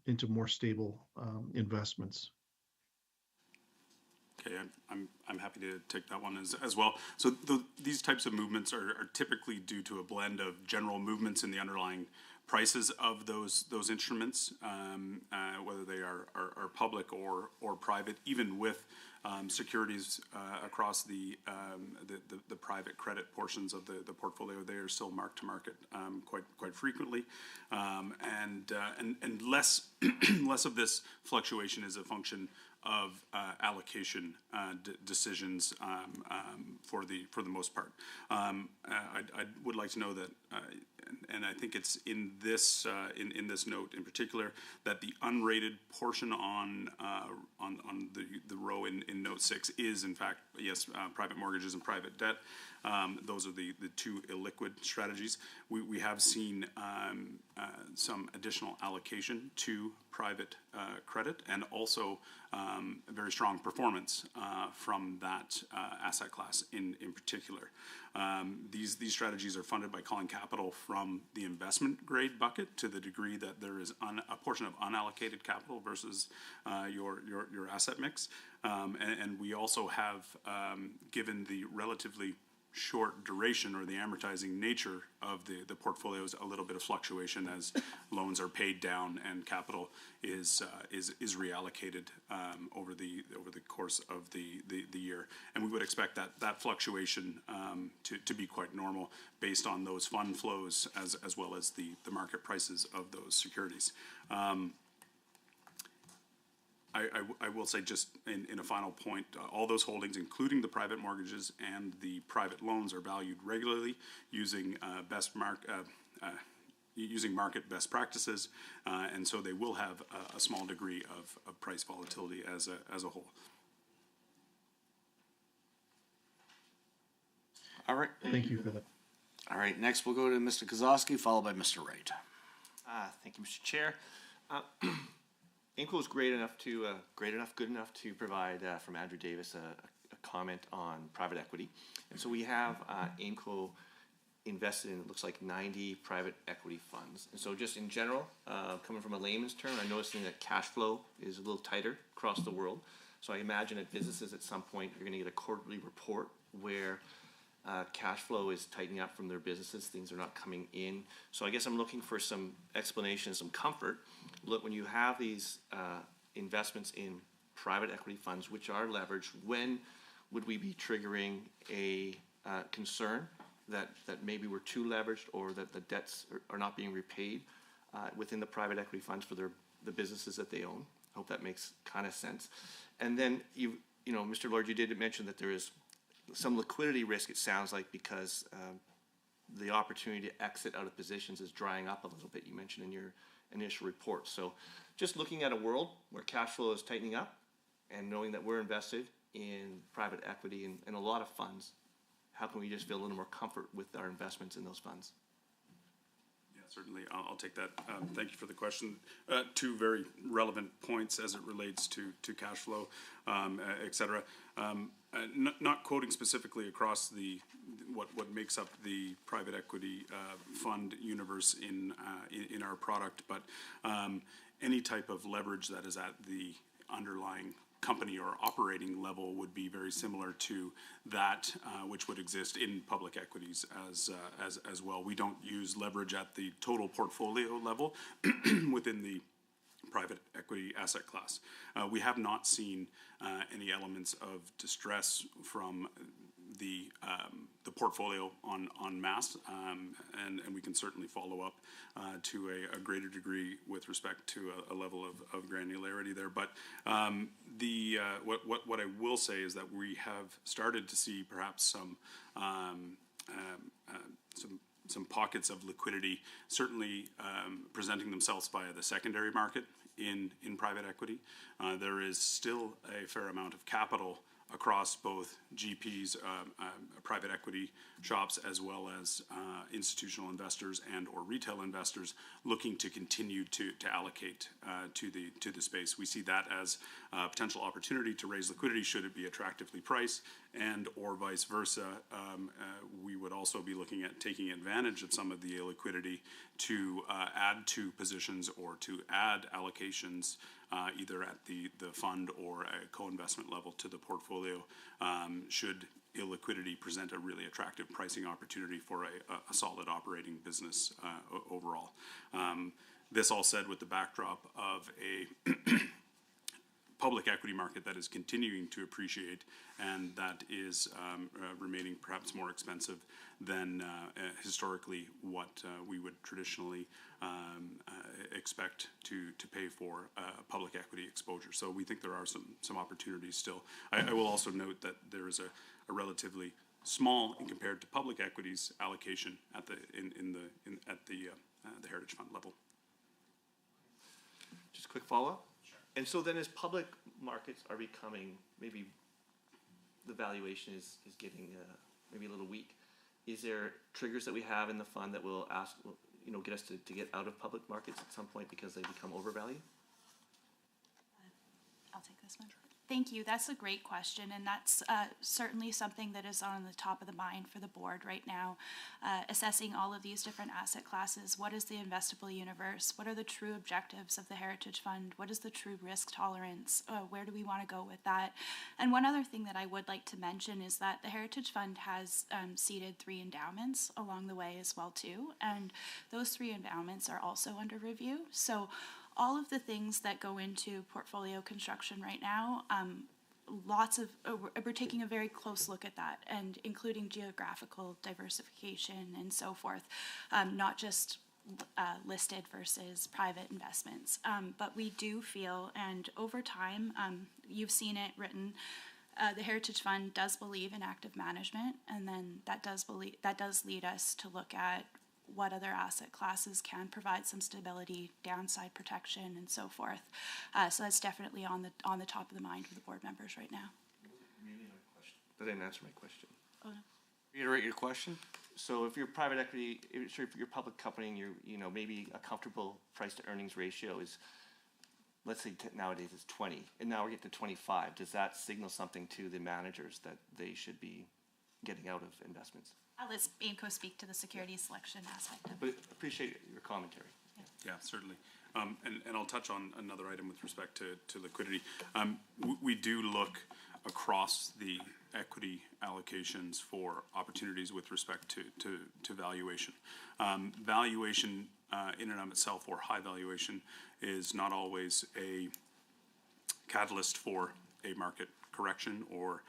into more stable investments? Okay, I'm happy to take that one as well. So these types of movements are typically due to a blend of general movements in the underlying prices of those instruments, whether they are public or private, even with securities across the private credit portions of the portfolio. They are still marked to market quite frequently, and less less of this fluctuation is a function of allocation decisions for the most part. I would like to know that, and I think it's in this note in particular, that the unrated portion on the row in note 6 is in fact, yes, private mortgages and private debt. Those are the two illiquid strategies. We have seen some additional allocation to private credit, and also very strong performance from that asset class in particular. These strategies are funded by calling capital from the investment grade bucket to the degree that there is a portion of unallocated capital versus your asset mix. And we also have, given the relatively short duration or the amortizing nature of the portfolios, a little bit of fluctuation as loans are paid down and capital is reallocated over the course of the year. And we would expect that fluctuation to be quite normal based on those fund flows as well as the market prices of those securities. I will say, just in a final point, all those holdings, including the private mortgages and the private loans, are valued regularly using market best practices, and so they will have a small degree of price volatility as a whole. All right. Thank you for that. All right, next we'll go to Mr. Kozlowski, followed by Mr. Wright. Thank you, Mr. Chair. AIMCO is good enough to provide, from Andrew Davis, a comment on private equity. And so we have AIMCO invested in, it looks like, 90 private equity funds. And so just in general, coming from a layman's term, I'm noticing that cash flow is a little tighter across the world. So I imagine at businesses at some point you're going to get a quarterly report where cash flow is tightening up from their businesses, things are not coming in. So I guess I'm looking for some explanation, some comfort. Look, when you have these investments in private equity funds, which are leveraged, when would we be triggering a concern that maybe we're too leveraged, or that the debts are not being repaid within the private equity funds for the businesses that they own? I hope that makes kind of sense. And then, you know, Mr. Lord, you did mention that there is some liquidity risk, it sounds like, because the opportunity to exit out of positions is drying up a little bit. You mentioned in your initial report. So just looking at a world where cash flow is tightening up and knowing that we're invested in private equity and a lot of funds, how can we just feel a little more comfort with our investments in those funds? Yeah, certainly. I'll take that. Thank you for the question. Two very relevant points as it relates to cash flow, et cetera. Not quoting specifically across what makes up the private equity fund universe in our product, but any type of leverage that is at the underlying company or operating level would be very similar to that which would exist in public equities as well. We don't use leverage at the total portfolio level within the private equity asset class. We have not seen any elements of distress from the portfolio en masse, and we can certainly follow up to a greater degree with respect to a level of granularity there. But what I will say is that we have started to see perhaps some pockets of liquidity certainly presenting themselves via the secondary market in private equity. There is still a fair amount of capital across both GPs, private equity shops, as well as institutional investors and or retail investors looking to continue to allocate to the space. We see that as a potential opportunity to raise liquidity should it be attractively priced, and or vice versa. We would also be looking at taking advantage of some of the illiquidity to add to positions or to add allocations either at the fund or a co-investment level to the portfolio should illiquidity present a really attractive pricing opportunity for a solid operating business overall. This all said with the backdrop of a public equity market that is continuing to appreciate and that is remaining perhaps more expensive than historically what we would traditionally expect to pay for public equity exposure. So we think there are some opportunities still. I will also note that there is a relatively small, in compared to public equities, allocation at the Heritage Fund level. Just a quick follow-up. Sure. And so then as public markets are becoming, maybe the valuation is getting maybe a little weak. Is there triggers that we have in the fund that will ask, get us to get out of public markets at some point because they become overvalued? I'll take this one. Thank you. That's a great question, and that's certainly something that is on the top of the mind for the board right now. Assessing all of these different asset classes. What is the investable universe? What are the true objectives of the Heritage Fund? What is the true risk tolerance? Where do we want to go with that? And one other thing that I would like to mention is that the Heritage Fund has seeded 3 endowments along the way as well too, and those 3 endowments are also under review. So all of the things that go into portfolio construction right now, we're taking a very close look at that, and including geographical diversification and so forth, not just listed versus private investments. But we do feel, and over time, you've seen it written, the Heritage Fund does believe in active management, and then that does lead us to look at what other asset classes can provide some stability, downside protection, and so forth. So that's definitely on the top of the mind for the board members right now. That didn't answer my question. Oh, no. Reiterate your question. So if you're private equity, if you're a public company and you're, maybe a comfortable price to earnings ratio is, let's say nowadays it's 20, and now we're getting to 25. Does that signal something to the managers that they should be getting out of investments? I'll let AIMCO speak to the security selection aspect of it. But appreciate your commentary. Yeah, certainly. And I'll touch on another item with respect to liquidity. We do look across the equity allocations for opportunities with respect to valuation. Valuation in and of itself, or high valuation, is not always a catalyst for a market correction or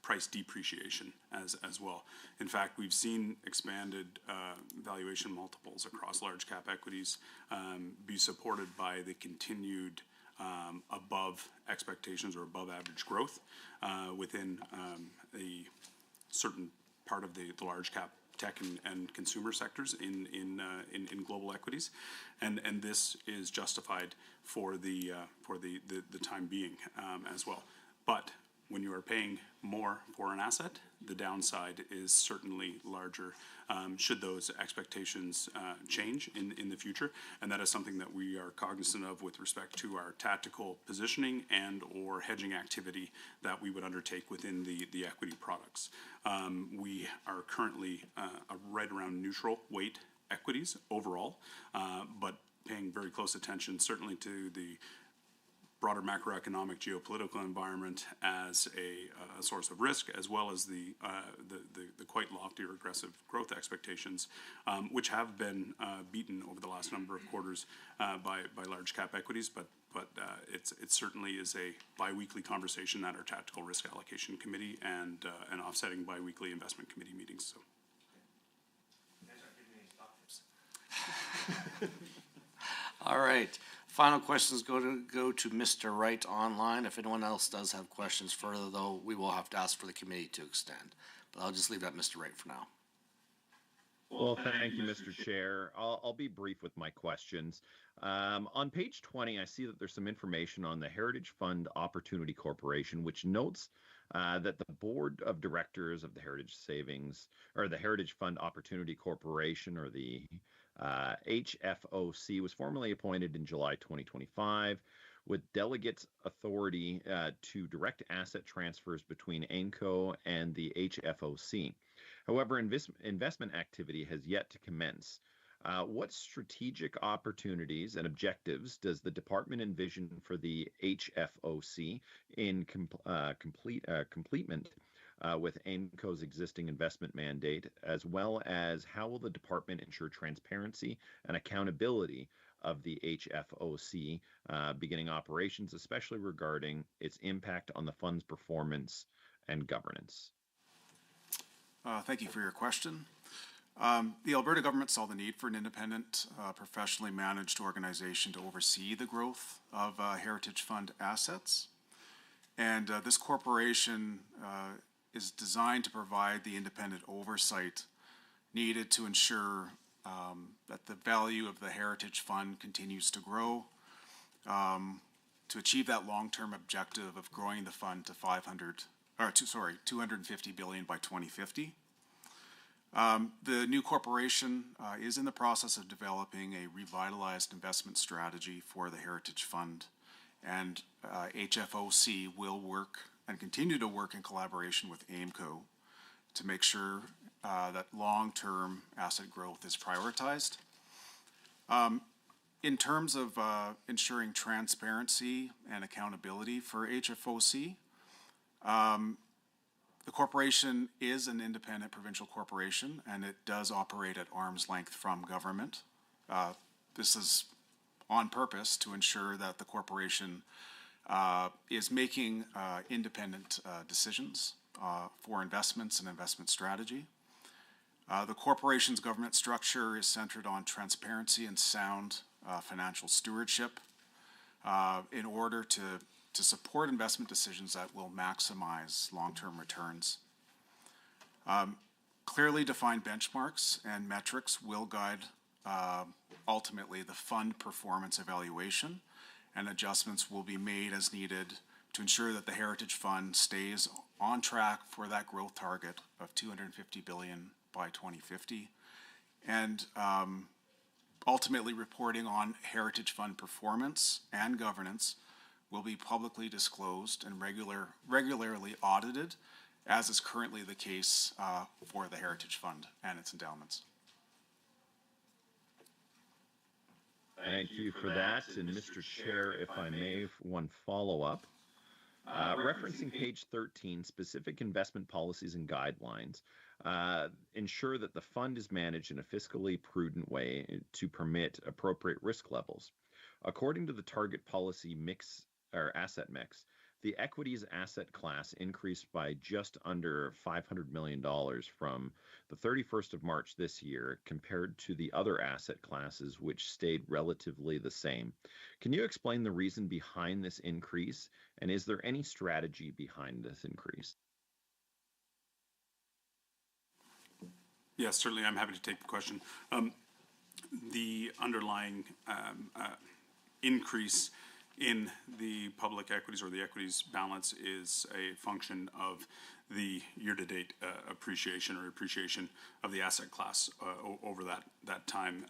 price depreciation as well. In fact, we've seen expanded valuation multiples across large cap equities be supported by the continued above expectations or above average growth within a certain part of the large cap tech and consumer sectors in global equities, and this is justified for the time being as well. But when you are paying more for an asset, the downside is certainly larger should those expectations change in the future, and that is something that we are cognizant of with respect to our tactical positioning and or hedging activity that we would undertake within the equity products. We are currently right around neutral weight equities overall, but paying very close attention certainly to the broader macroeconomic geopolitical environment as a source of risk, as well as the quite lofty or aggressive growth expectations, which have been beaten over the last number of quarters by large cap equities. But it certainly is a biweekly conversation at our tactical risk allocation committee and offsetting biweekly investment committee meetings. So. All right. Final questions go to Mr. Wright online. If anyone else does have questions further, though, we will have to ask for the committee to extend. But I'll just leave that Mr. Wright for now. Well, thank you, Mr. Chair. I'll be brief with my questions. On page 20, I see that there's some information on the Heritage Fund Opportunity Corporation, which notes that the board of directors of the Heritage Savings, or the Heritage Fund Opportunity Corporation, or the HFOC, was formally appointed in July 2025 with delegates authority to direct asset transfers between AIMCO and the HFOC. However, investment activity has yet to commence. What strategic opportunities and objectives does the department envision for the HFOC in completement with AIMCO's existing investment mandate, as well as how will the department ensure transparency and accountability of the HFOC beginning operations, especially regarding its impact on the fund's performance and governance? Thank you for your question. The Alberta government saw the need for an independent, professionally managed organization to oversee the growth of Heritage Fund assets. And this corporation is designed to provide the independent oversight needed to ensure that the value of the Heritage Fund continues to grow, to achieve that long-term objective of growing the fund to 250 billion by 2050. The new corporation is in the process of developing a revitalized investment strategy for the Heritage Fund, and HFOC will work and continue to work in collaboration with AIMCO to make sure that long-term asset growth is prioritized. In terms of ensuring transparency and accountability for HFOC, the corporation is an independent provincial corporation, and it does operate at arm's length from government. This is on purpose to ensure that the corporation is making independent decisions for investments and investment strategy. The corporation's government structure is centered on transparency and sound financial stewardship in order to support investment decisions that will maximize long-term returns. Clearly defined benchmarks and metrics will guide ultimately the fund performance evaluation, and adjustments will be made as needed to ensure that the Heritage Fund stays on track for that growth target of 250 billion by 2050, and ultimately reporting on Heritage Fund performance and governance will be publicly disclosed and regularly audited, as is currently the case for the Heritage Fund and its endowments. Thank you for that. And Mr. Chair, if I may, one follow-up. Referencing page 13, specific investment policies and guidelines ensure that the fund is managed in a fiscally prudent way to permit appropriate risk levels. According to the target policy mix or asset mix, the equities asset class increased by just under $500 million from the 31st of March this year compared to the other asset classes, which stayed relatively the same. Can you explain the reason behind this increase, and is there any strategy behind this increase? Yes, certainly. I'm happy to take the question. The underlying increase in the public equities or the equities balance is a function of the year-to-date appreciation of the asset class over that time,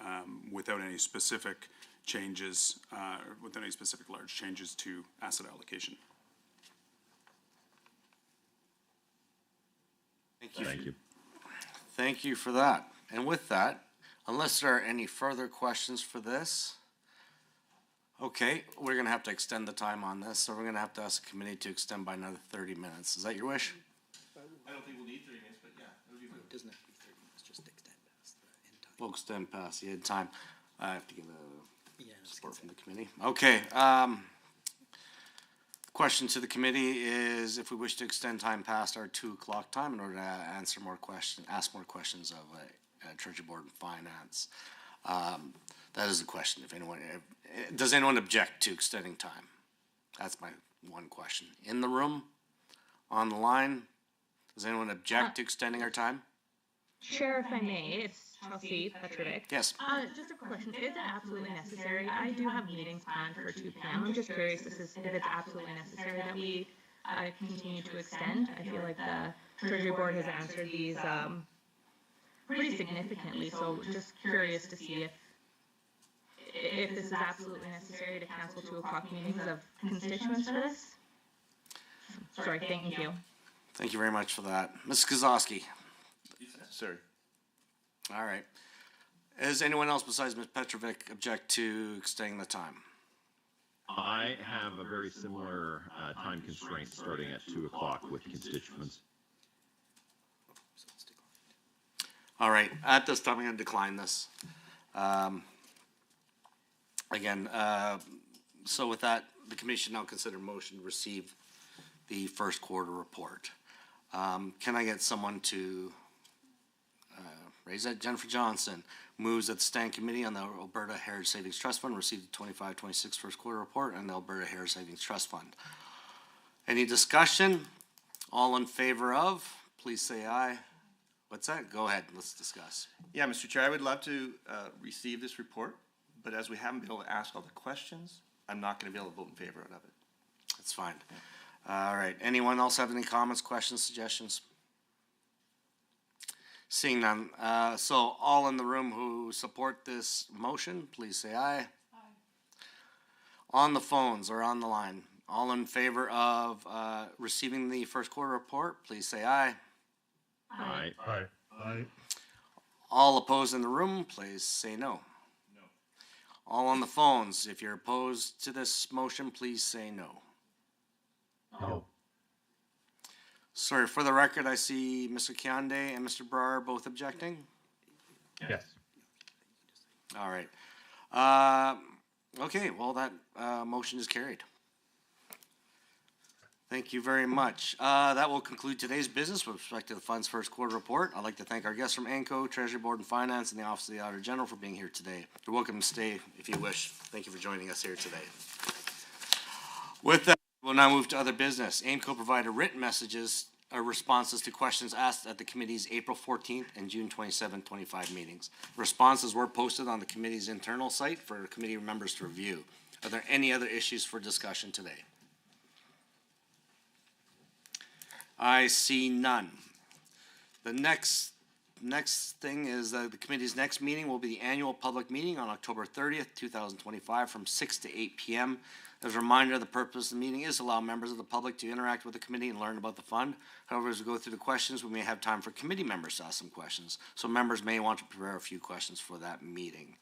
without any specific changes, without any specific large changes to asset allocation. Thank you. Thank you. Thank you for that. And with that, unless there are any further questions for this, okay, we're going to have to extend the time on this, so we're going to have to ask the committee to extend by another 30 minutes. Is that your wish? I don't think we'll need 30 minutes, but yeah, it'll be fine. It doesn't have to be 30 minutes, just extend past the end time. We'll extend past the end time. I have to give a Yeah, support from the committee. Okay. Question to the committee is if we wish to extend time past our 2 o'clock time in order to ask more questions of Treasury Board and Finance. That is the question. If anyone, does anyone object to extending time? That's my one question. In the room, on the line, does anyone object to extending our time? Chair, if I may, it's Chelsea Petrovic. Yes. Just a question. Is it absolutely necessary? I do have meetings planned for 2 p.m. I'm just curious if it's absolutely necessary that we continue to extend. I feel like the Treasury Board has answered these pretty significantly, so just curious to see if this is absolutely necessary to cancel 2 o'clock meetings of constituents for this. Sorry, thank you. Thank you very much for that. Ms. Kozowski. Sir. All right. Does anyone else besides Ms. Petrovic object to extending the time? I have a very similar time constraint starting at 2 o'clock with constituents. All right. At this time, I'm going to decline this. Again, so with that, the commission now consider motion to receive the first quarter report. Can I get someone to raise that? Jennifer Johnson moves that the Standing Committee on the Alberta Heritage Savings Trust Fund received the 25-26 first quarter report and the Alberta Heritage Savings Trust Fund. Any discussion? All in favor of, please say aye. What's that? Go ahead. Let's discuss. Yeah, Mr. Chair, I would love to receive this report, but as we haven't been able to ask all the questions, I'm not going to be able to vote in favor of it. That's fine. All right, anyone else have any comments, questions, suggestions? Seeing none, so all in the room who support this motion, please say aye. Aye. On the phones or on the line, all in favor of receiving the first quarter report, please say aye. Aye. Aye. Aye. All opposed in the room, please say no. No. All on the phones, if you're opposed to this motion, please say no. No. Sorry, for the record, I see Mr. Kiande and Mr. Brar both objecting. Yes. All right. Okay, well, that motion is carried. Thank you very much. That will conclude today's business with respect to the fund's first quarter report. I'd like to thank our guests from ANCO, Treasury Board and Finance, and the Office of the Auditor General for being here today. You're welcome to stay if you wish. Thank you for joining us here today. With that, we'll now move to other business. AIMCO provided written messages or responses to questions asked at the committee's April 14th and June 27, 25 meetings. Responses were posted on the committee's internal site for committee members to review. Are there any other issues for discussion today? I see none. The next thing is the committee's next meeting will be the annual public meeting on October 30th, 2025 from 6 to 8 p.m. As a reminder, the purpose of the meeting is to allow members of the public to interact with the committee and learn about the fund. However, as we go through the questions, we may have time for committee members to ask some questions. So members may want to prepare a few questions for that meeting.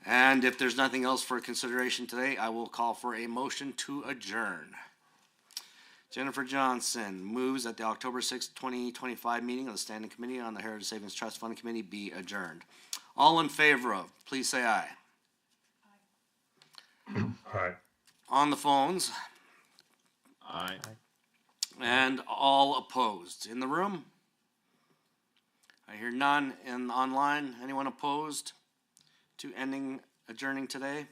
And if there's nothing else for consideration today, I will call for a motion to adjourn. Jennifer Johnson moves that the October 6, 2025 meeting of the Standing Committee on the Heritage Savings Trust Fund Committee be adjourned. All in favor of, please say aye. Aye. On the phones, Aye. and all opposed. In the room? I hear none. And online, anyone opposed to adjourning today?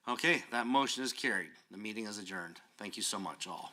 Okay, that motion is carried. The meeting is adjourned. Thank you so much, all.